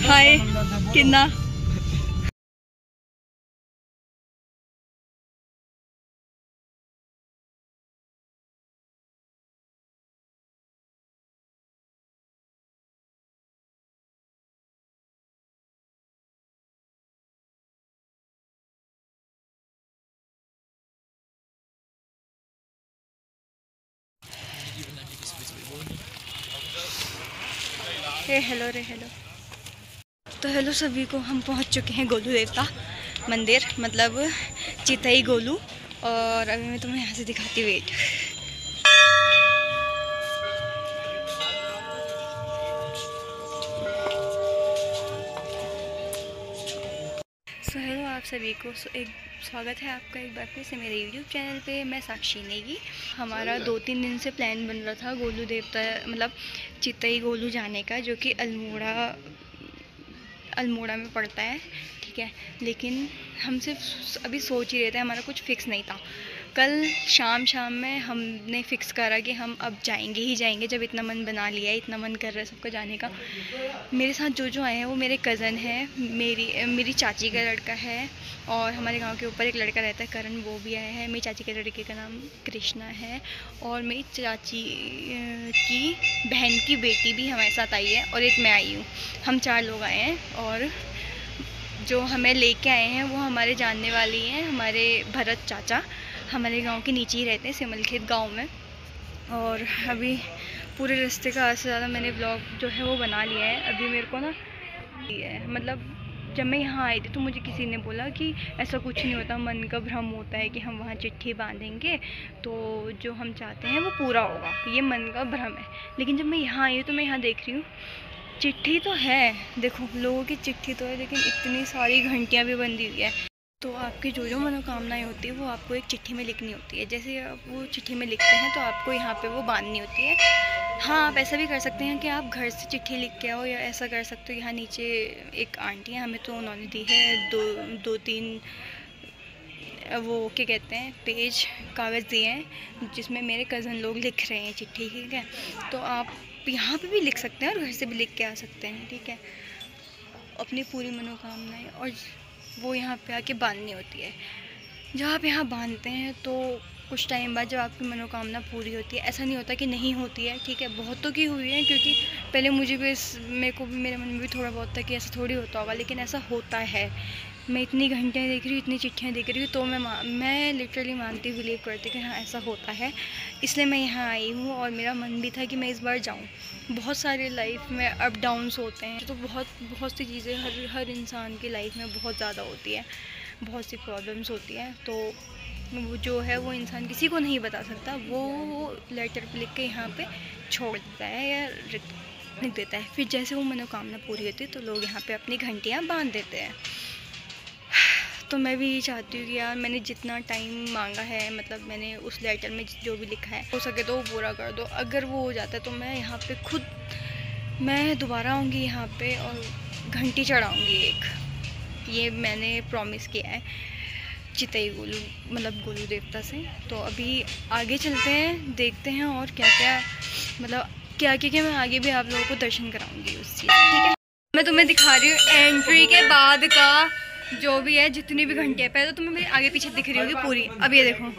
हाय किन्ना हेलो रे हेलो। तो हेलो सभी को, हम पहुंच चुके हैं गोलू देवता मंदिर, मतलब चितई गोलू। और अभी मैं तुम्हें यहाँ से दिखाती हूँ, वेट। सो हेलो आप सभी को, एक स्वागत है आपका एक बार फिर से मेरे यूट्यूब चैनल पे। मैं साक्षी नेगी। हमारा 2-3 दिन से प्लान बन रहा था गोलू देवता, मतलब चितई गोलू जाने का, जो कि अल्मोड़ा में पड़ता है, ठीक है। लेकिन हम सिर्फ अभी सोच ही रहे थे, हमारा कुछ फिक्स नहीं था। कल शाम में हमने फ़िक्स करा कि हम अब जाएंगे ही जाएंगे, जब इतना मन बना लिया है, इतना मन कर रहा है सबका जाने का। मेरे साथ जो आए हैं वो मेरे कज़न हैं, मेरी चाची का लड़का है, और हमारे गांव के ऊपर एक लड़का रहता है करण, वो भी आया है। मेरी चाची के लड़के का नाम कृष्णा है, और मेरी चाची की बहन की बेटी भी हमारे साथ आई है, और एक मैं आई हूँ। हम 4 लोग आए हैं, और जो हमें लेके आए हैं वो हमारे जानने वाले ही हैं, हमारे भरत चाचा। हमारे गांव के नीचे ही रहते हैं, सिमलखेत गांव में। और अभी पूरे रास्ते का आधा से ज़्यादा मैंने ब्लॉग जो है वो बना लिया है। अभी मेरे को ना मतलब जब मैं यहाँ आई थी तो मुझे किसी ने बोला कि ऐसा कुछ नहीं होता, मन का भ्रम होता है कि हम वहाँ चिट्ठी बांधेंगे तो जो हम चाहते हैं वो पूरा होगा, ये मन का भ्रम है। लेकिन जब मैं यहाँ आई हूँ तो मैं यहाँ देख रही हूँ चिट्ठी तो है, देखो लोगों की चिट्ठी तो है, लेकिन इतनी सारी घंटियाँ भी बंधी हुई है। तो आपकी जो मनोकामनाएं होती है वो आपको एक चिट्ठी में लिखनी होती है। जैसे आप वो चिट्ठी में लिखते हैं तो आपको यहाँ पे वो बांधनी होती है। हाँ, आप ऐसा भी कर सकते हैं कि आप घर से चिट्ठी लिख के आओ, या ऐसा कर सकते हो। यहाँ नीचे एक आंटी है, हमें तो उन्होंने दी है 2-3 वो क्या कहते हैं, पेज कागज़ दिए हैं, जिसमें मेरे कज़न लोग लिख रहे हैं चिट्ठी, ठीक है। तो आप यहाँ पे भी लिख सकते हैं और घर से भी लिख के आ सकते हैं, ठीक है, अपनी पूरी मनोकामनाएं। और वो यहाँ पे आके बांधनी होती है। जब आप यहाँ बांधते हैं तो कुछ टाइम बाद जब आपकी मनोकामना पूरी होती है, ऐसा नहीं होता कि नहीं होती है, ठीक है, बहुतों की हुई है। क्योंकि पहले मेरे को भी मेरे मन में भी थोड़ा बहुत था कि ऐसा थोड़ी होता होगा, लेकिन ऐसा होता है। मैं इतनी घंटियाँ देख रही हूँ, इतनी चिट्ठियाँ देख रही हूँ, तो मैं लिटरली मानती, बिलीव करती कि हाँ ऐसा होता है। इसलिए मैं यहाँ आई हूँ, और मेरा मन भी था कि मैं इस बार जाऊँ। बहुत सारे लाइफ में अप डाउन्स होते हैं, तो बहुत सी चीज़ें हर इंसान की लाइफ में बहुत ज़्यादा होती है, बहुत सी प्रॉब्लम्स होती हैं। तो वो जो है वो इंसान किसी को नहीं बता सकता, वो लेटर पे लिख के यहाँ पे छोड़ देता है या लिख देता है। फिर जैसे वो मनोकामना पूरी होती है तो लोग यहाँ पे अपनी घंटियाँ बांध देते हैं। तो मैं भी ये चाहती हूँ कि यार मैंने जितना टाइम मांगा है, मतलब मैंने उस लेटर में जो भी लिखा है, हो सके तो वो पूरा कर दो। अगर वो हो जाता है तो मैं यहाँ पे खुद मैं दोबारा आऊँगी यहाँ पे और घंटी चढ़ाऊँगी एक, ये मैंने प्रॉमिस किया है चितई गोलू, मतलब गोलू देवता से। तो अभी आगे चलते हैं, देखते हैं और क्या क्या, मतलब क्या क्या मैं आगे भी आप लोगों को दर्शन कराऊंगी उस चीज़, ठीक है। मैं तुम्हें दिखा रही हूँ एंट्री के बाद का जो भी है, जितनी भी घंटियाँ। पहले तो तुम्हें मेरे आगे पीछे दिख रही होगी पूरी। अब ये देखो,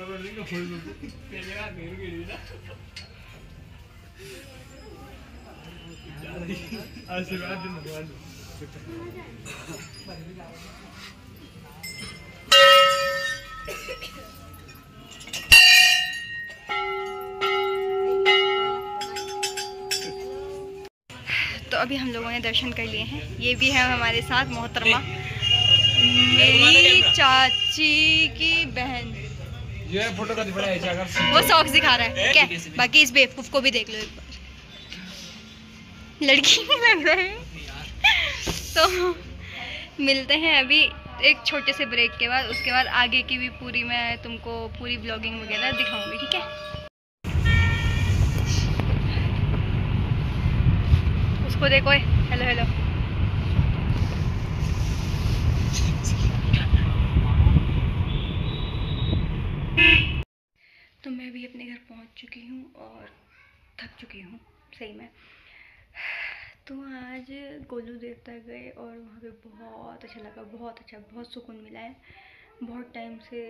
तो अभी हम लोगों ने दर्शन कर लिए हैं। ये भी है हमारे साथ मोहतरमा, मेरी चाची की बहन। ये फोटो का वो सॉक्स दिखा रहा है, क्या? बाकी इस बेवकूफ को भी देख लो एक बार, लड़की नहीं लग रहा है। तो मिलते हैं अभी एक छोटे से ब्रेक के बाद, उसके बाद आगे की भी पूरी मैं तुमको पूरी ब्लॉगिंग वगैरह दिखाऊंगी, ठीक है। उसको देखो, हेलो हेलो। तो मैं भी अपने घर पहुंच चुकी हूँ और थक चुकी हूँ सही में। तो आज गोलू देवता गए और वहाँ पे बहुत अच्छा लगा, बहुत अच्छा, बहुत सुकून मिला है। बहुत टाइम से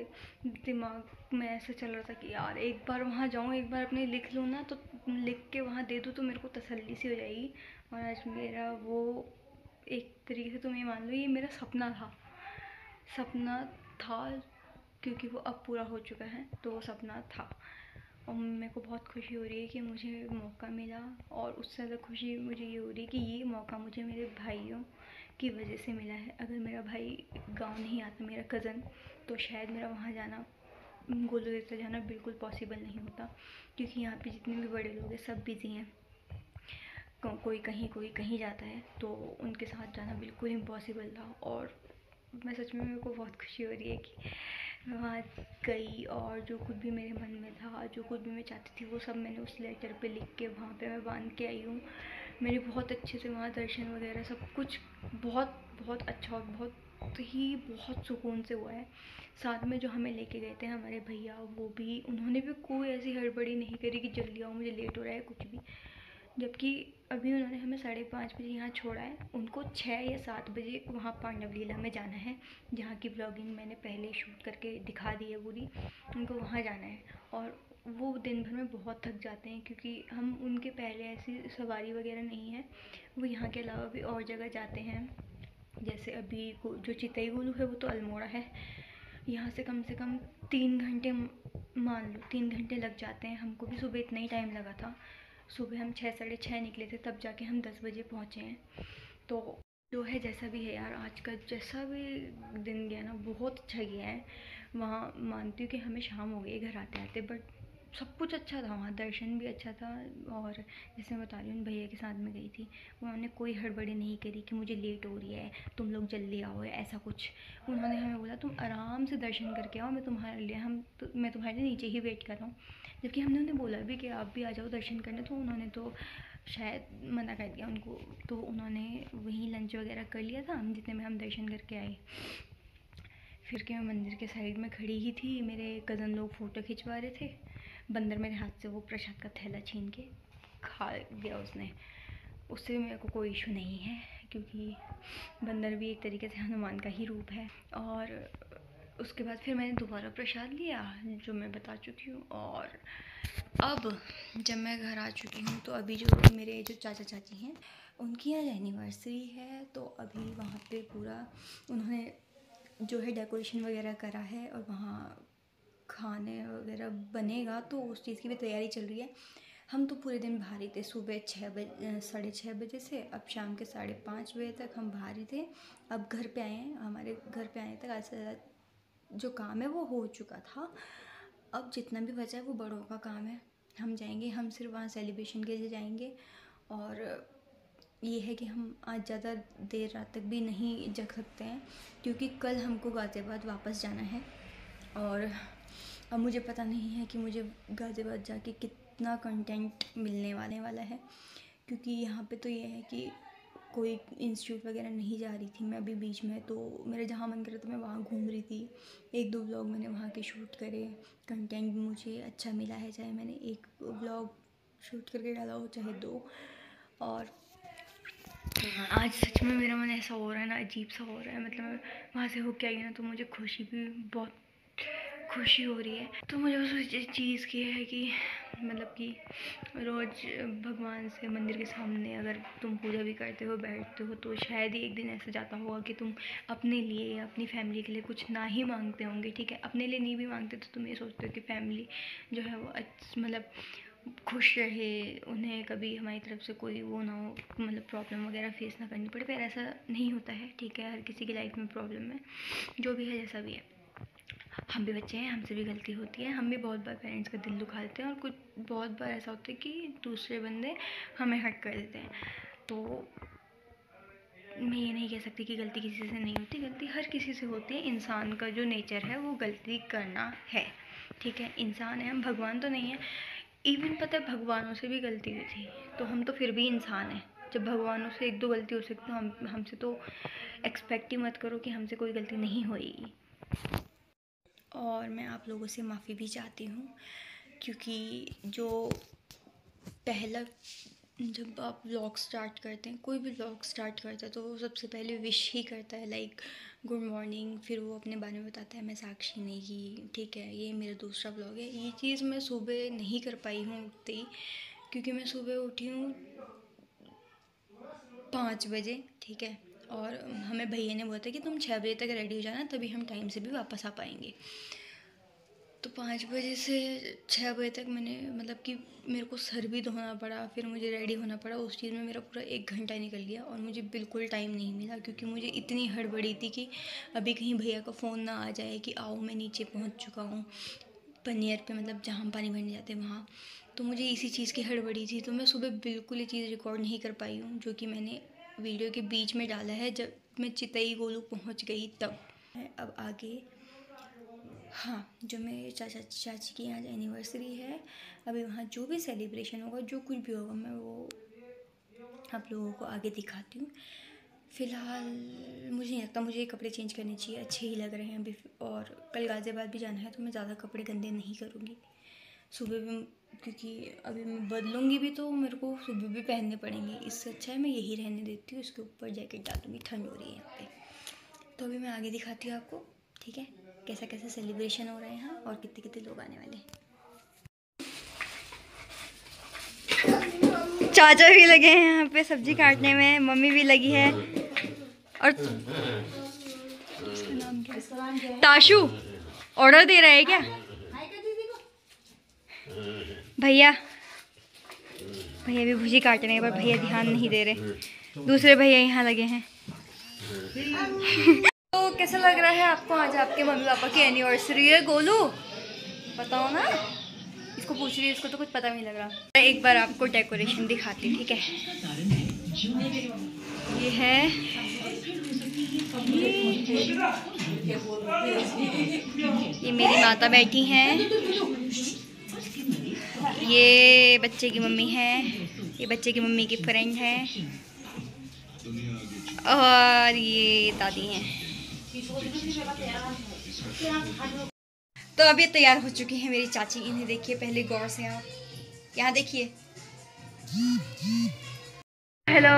दिमाग में ऐसा चल रहा था कि यार एक बार वहाँ जाऊँ, एक बार अपने लिख लूँ ना, तो लिख के वहाँ दे दूँ तो मेरे को तसल्ली सी हो जाएगी। और आज मेरा वो, एक तरीके से तुम ये मान लो, ये मेरा सपना था, क्योंकि वो अब पूरा हो चुका है, तो वो सपना था। और मेरे को बहुत खुशी हो रही है कि मुझे मौका मिला, और उससे ज़्यादा खुशी मुझे ये हो रही है कि ये मौका मुझे मेरे भाइयों की वजह से मिला है। अगर मेरा भाई गांव नहीं आता, मेरा कज़न, तो शायद मेरा वहाँ जाना, गोलू देवता जाना बिल्कुल पॉसिबल नहीं होता, क्योंकि यहाँ पे जितने भी बड़े लोग हैं सब बिज़ी हैं। कोई कहीं जाता है, तो उनके साथ जाना बिल्कुल इम्पॉसिबल था। और मैं सच में, मेरे को बहुत खुशी हो रही है कि मैं वहाँ गई, और जो कुछ भी मेरे मन में था, जो कुछ भी मैं चाहती थी, वो सब मैंने उस लेटर पे लिख के वहाँ पे मैं बांध के आई हूँ। मेरे बहुत अच्छे से वहाँ दर्शन वगैरह सब कुछ बहुत बहुत अच्छा, और बहुत सुकून से हुआ है। साथ में जो हमें लेके गए थे हमारे भैया, वो भी, उन्होंने भी कोई ऐसी हड़बड़ी नहीं करी कि जल्दी आओ, मुझे लेट हो रहा है, कुछ भी। जबकि अभी उन्होंने हमें 5:30 बजे यहाँ छोड़ा है, उनको 6 या 7 बजे वहाँ पांडव लीला में जाना है, जहाँ की ब्लॉगिंग मैंने पहले शूट करके दिखा दी है पूरी। उनको वहाँ जाना है, और वो दिन भर में बहुत थक जाते हैं, क्योंकि हम उनके पहले ऐसी सवारी वगैरह नहीं है। वो यहाँ के अलावा भी और जगह जाते हैं, जैसे अभी जो चितई गोलू है वो तो अल्मोड़ा है। यहाँ से कम 3 घंटे, मान लो 3 घंटे लग जाते हैं। हमको भी सुबह इतना ही टाइम लगा था। सुबह हम 6, 6:30 निकले थे, तब जाके हम 10 बजे पहुँचे हैं। तो जो है, जैसा भी है यार, आज का जैसा भी दिन गया ना, बहुत अच्छा गया है। वहाँ मानती हूँ कि हमें शाम हो गई घर आते आते, बट सब कुछ अच्छा था वहाँ, दर्शन भी अच्छा था। और जैसे मैं बता रही हूँ, भैया के साथ में गई थी, उन्होंने कोई हड़बड़ी नहीं करी कि मुझे लेट हो रही है, तुम लोग जल्दी आओ, या ऐसा कुछ। उन्होंने हमें बोला तुम आराम से दर्शन करके आओ, मैं तुम्हारे लिए मैं तुम्हारे लिए नीचे ही वेट कर रहा हूँ। जबकि हमने उन्हें बोला भी कि आप भी आ जाओ दर्शन करने, तो उन्होंने तो शायद मना कर दिया उनको। तो उन्होंने वहीं लंच वगैरह कर लिया था, जितने में हम दर्शन करके आए। फिर के मैं मंदिर के साइड में खड़ी ही थी, मेरे कज़न लोग फ़ोटो खिंचवा रहे थे। बंदर मेरे हाथ से वो प्रसाद का थैला छीन के खा गया उसने। उससे मेरे को कोई इशू नहीं है, क्योंकि बंदर भी एक तरीके से हनुमान का ही रूप है। और उसके बाद फिर मैंने दोबारा प्रसाद लिया, जो मैं बता चुकी हूँ। और अब जब मैं घर आ चुकी हूँ, तो अभी जो मेरे जो चाचा चाची हैं, उनकी आज एनिवर्सरी है, तो अभी वहाँ पे पूरा उन्होंने जो है डेकोरेशन वगैरह करा है, और वहाँ खाने वगैरह बनेगा, तो उस चीज़ की भी तैयारी चल रही है। हम तो पूरे दिन बाहर ही थे, सुबह 6:30 बजे से अब शाम के 5:30 बजे तक हम बाहर ही थे। अब घर पे आए हैं, हमारे घर पे आने तक आज से ज़्यादा जो काम है वो हो चुका था। अब जितना भी बचा है वो बड़ों का काम है। हम जाएंगे, हम सिर्फ वहाँ सेलिब्रेशन के लिए जाएंगे। और ये है कि हम आज ज़्यादा देर रात तक भी नहीं जग सकते हैं, क्योंकि कल हमको गाज़ियाबाद वापस जाना है। और अब मुझे पता नहीं है कि मुझे गाज़ियाबाद जाके कितना कंटेंट मिलने वाला है, क्योंकि यहाँ पे तो ये है कि कोई इंस्टीट्यूट वगैरह नहीं जा रही थी मैं अभी बीच में, तो मेरा जहाँ मन कर रहा था मैं वहाँ घूम रही थी। 1-2 व्लॉग मैंने वहाँ के शूट करे, कंटेंट मुझे अच्छा मिला है, चाहे मैंने 1 व्लॉग शूट करके डाला हो, चाहे 2। और आज सच में मेरा मन ऐसा हो रहा है ना, अजीब सा हो रहा है। मतलब वहाँ से होके आई ना, तो मुझे बहुत खुशी हो रही है। तो मुझे बस उस चीज़ की है कि मतलब कि रोज़ भगवान से मंदिर के सामने अगर तुम पूजा भी करते हो, बैठते हो, तो शायद ही एक दिन ऐसा जाता होगा कि तुम अपने लिए या अपनी फैमिली के लिए कुछ ना ही मांगते होंगे। ठीक है, अपने लिए नहीं भी मांगते तो तुम ये सोचते हो कि फैमिली जो है वो मतलब खुश रहे, उन्हें कभी हमारी तरफ से कोई वो ना हो, मतलब प्रॉब्लम वगैरह फेस ना करनी पड़े। पर ऐसा नहीं होता है, ठीक है, हर किसी की लाइफ में प्रॉब्लम है, जो भी है, जैसा भी है। हम भी बच्चे हैं, हमसे भी गलती होती है, हम भी बहुत बार पेरेंट्स का दिल दुखाते हैं, और कुछ बहुत बार ऐसा होता है कि दूसरे बंदे हमें हर्ट कर देते हैं। तो मैं ये नहीं कह सकती कि गलती किसी से नहीं होती, गलती हर किसी से होती है। इंसान का जो नेचर है वो गलती करना है, ठीक है, इंसान है, हम भगवान तो नहीं है। इवन पता है, भगवानों से भी गलती हुई थी, तो हम तो फिर भी इंसान हैं। जब भगवानों से 1-2 गलती हो सकती, तो हमसे तो एक्सपेक्ट ही मत करो कि हमसे कोई गलती नहीं होएगी। और मैं आप लोगों से माफ़ी भी चाहती हूँ, क्योंकि जो पहला जब आप व्लॉग स्टार्ट करते हैं, कोई भी व्लॉग स्टार्ट करता है तो वो सबसे पहले विश ही करता है, लाइक गुड मॉर्निंग। फिर वो अपने बारे में बताता है, मैं साक्षी नेगी, ठीक है, ये मेरा दूसरा व्लॉग है। ये चीज़ मैं सुबह नहीं कर पाई हूँ उठते ही, क्योंकि मैं सुबह उठी हूँ 5 बजे, ठीक है, और हमें भैया ने बोला था कि तुम 6 बजे तक रेडी हो जाना, तभी हम टाइम से भी वापस आ पाएंगे। तो 5 बजे से 6 बजे तक मैंने, मतलब कि मेरे को सर भी धोना पड़ा, फिर मुझे रेडी होना पड़ा। उस चीज़ में मेरा पूरा 1 घंटा निकल गया और मुझे बिल्कुल टाइम नहीं मिला, क्योंकि मुझे इतनी हड़बड़ी थी कि अभी कहीं भैया का फ़ोन ना आ जाए कि आओ मैं नीचे पहुंच चुका हूँ पनियर पे, मतलब जहाँ हम पानी भरने जाते हैं वहाँ। तो मुझे इसी चीज़ की हड़बड़ी थी, तो मैं सुबह बिल्कुल ये चीज़ रिकॉर्ड नहीं कर पाई हूँ, जो कि मैंने वीडियो के बीच में डाला है जब मैं चितई गोलू पहुँच गई तब। अब आगे, हाँ, जो मेरे चाची की आज एनिवर्सरी है, अभी वहाँ जो भी सेलिब्रेशन होगा, जो कुछ भी होगा, मैं वो आप लोगों को आगे दिखाती हूँ। फ़िलहाल मुझे नहीं लगता मुझे कपड़े चेंज करने चाहिए, अच्छे ही लग रहे हैं अभी, और कल गाज़ियाबाद भी जाना है तो मैं ज़्यादा कपड़े गंदे नहीं करूँगी सुबह भी, क्योंकि अभी मैं बदलूँगी भी तो मेरे को सुबह भी पहनने पड़ेंगे। इससे अच्छा है मैं यही रहने देती हूँ, इसके ऊपर जैकेट डाल दूँगी, ठंड हो रही है यहाँ पे। तो अभी मैं आगे दिखाती हूँ आपको, ठीक है, कैसा कैसा सेलिब्रेशन हो रहा है यहाँ और कितने कितने लोग आने वाले हैं। चाचा भी लगे हैं यहाँ पे सब्जी काटने में, मम्मी भी लगी है, और इसका नाम क्या है? ताशु ऑर्डर दे रहा है क्या? भैया भी भुजी काट रहे हैं, पर भैया ध्यान नहीं दे रहे, दूसरे भैया यहाँ लगे हैं। तो कैसा लग रहा है आपको? आज आपके मम्मी पापा की एनिवर्सरी है। गोलू बताओ ना, इसको पूछ रही है, इसको तो कुछ पता नहीं लग रहा। मैं एक बार आपको डेकोरेशन दिखाती, ठीक है। ये है, ये मेरी माता बैठी हैं, ये बच्चे की मम्मी है, ये बच्चे की मम्मी की फ्रेंड है, और ये दादी हैं। तो अब ये तैयार हो चुकी है मेरी चाची, इन्हें देखिए पहले गौर से, आप यहाँ देखिए। हेलो,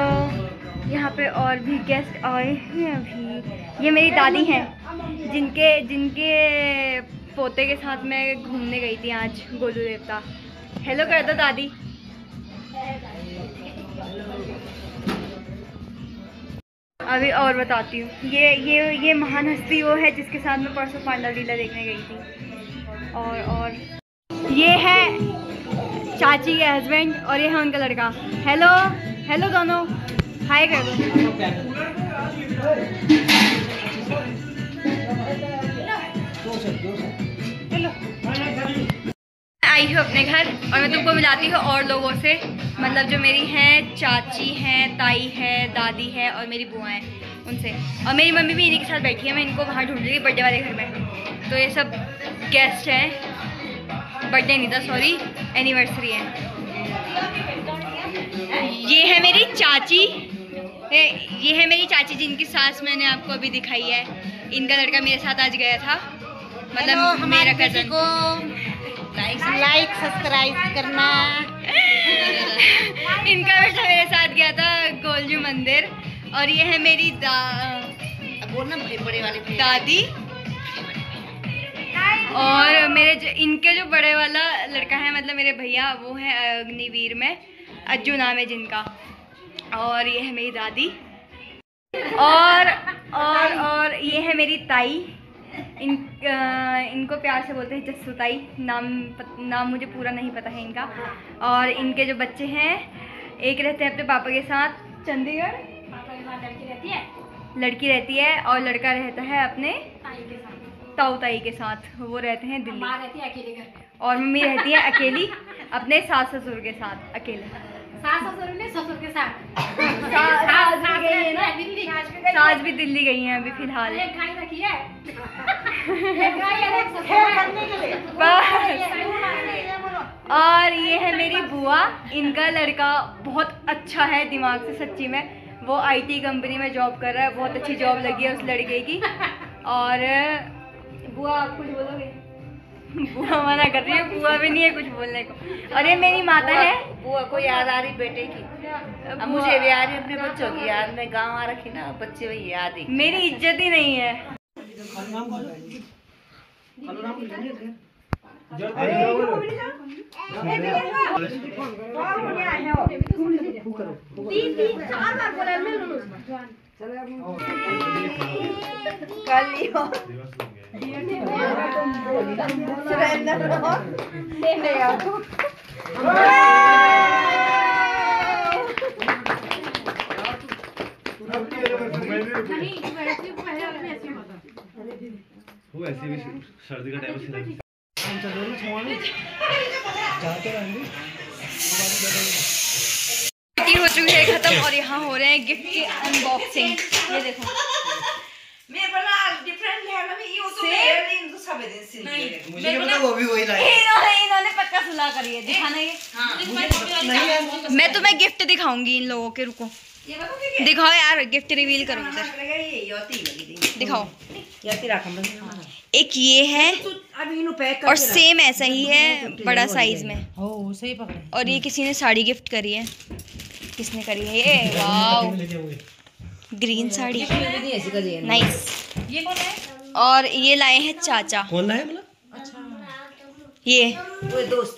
यहाँ पे और भी गेस्ट आए हैं अभी। ये मेरी दादी हैं, जिनके पोते के साथ मैं घूमने गई थी आज गोलू देवता। हेलो कर दो दादी। अभी और बताती हूँ, ये महान हस्ती वो है जिसके साथ मैं परसों पांडव लीला देखने गई थी। और ये है चाची के हस्बैंड, और ये है उनका लड़का। हेलो दोनों, हाय कर दो। आई हूँ अपने घर, और मैं तुमको मिलाती हूँ और लोगों से, मतलब जो मेरी हैं, चाची हैं, ताई है, दादी है, और मेरी बुआ है, उनसे। और मेरी मम्मी भी इन्हीं के साथ बैठी है, मैं इनको वहाँ ढूंढ रही थी बर्थडे वाले घर में। तो ये सब गेस्ट हैं, बर्थडे नहीं था, सॉरी, एनिवर्सरी है। ये है मेरी चाची, ये है मेरी चाची जिनकी सास मैंने आपको अभी दिखाई है। इनका लड़का मेरे साथ आज गया था, मतलब मेरा कज़न को लाइक सब्सक्राइब करना। इनका बेटा मेरे साथ गया था गोलजू मंदिर। और ये है मेरी बड़े वाले दादी, और इनके जो बड़े वाला लड़का है, मतलब मेरे भैया, वो है अग्निवीर में, अज्जू नाम है जिनका। और ये है मेरी दादी, और ये है मेरी ताई। इनको प्यार से बोलते हैं जस्सू ताई, नाम मुझे पूरा नहीं पता है इनका। और इनके जो बच्चे हैं, एक रहते हैं अपने पापा के साथ चंडीगढ़, लड़की रहती है, और लड़का रहता है अपने ताऊ ताई के साथ, वो रहते हैं दिल्ली। रहती है अकेले घर, और मम्मी रहती है अकेली अपने सास ससुर के साथ, अकेले। सास ससुर के साथ सास भी दिल्ली गई हैं अभी फिलहाल। और ये है मेरी बुआ, इनका लड़का बहुत अच्छा है दिमाग से, सच्ची में। वो IT कंपनी में जॉब कर रहा है, बहुत अच्छी जॉब लगी है उस लड़के की। और बुआ आप कुछ बोलोगे? बुआ मना कर रही है, बुआ भी नहीं है कुछ बोलने को। और ये मेरी माता है। बुआ को याद आ रही बेटे की, अब मुझे भी आ रही अपने बच्चों की याद। मैं गाँव आ रखी ना, बच्चे वही याद ही, मेरी इज्जत ही नहीं है। वो ऐसे भी सर्दी का टाइम हो चुकी है खत्म और यहाँ हो रहे हैं गिफ्ट की अनबॉक्सिंग। ये देखो इन्होंने पक्का सुलह करी है। दिखाना ये मैं तुम्हें गिफ्ट दिखाऊंगी इन लोगों के। रुको दिखाओ यार, गिफ्ट रिवील करो इधर, दिखाओ। एक ये है और सेम ऐसा ही है बड़ा साइज में। और ये किसी ने साड़ी गिफ्ट करी है। किसने करी है ये? Wow, green sari, nice. ये कौन है? और ये लाए हैं चाचा। कौन लाए मतलब? ये दोस्त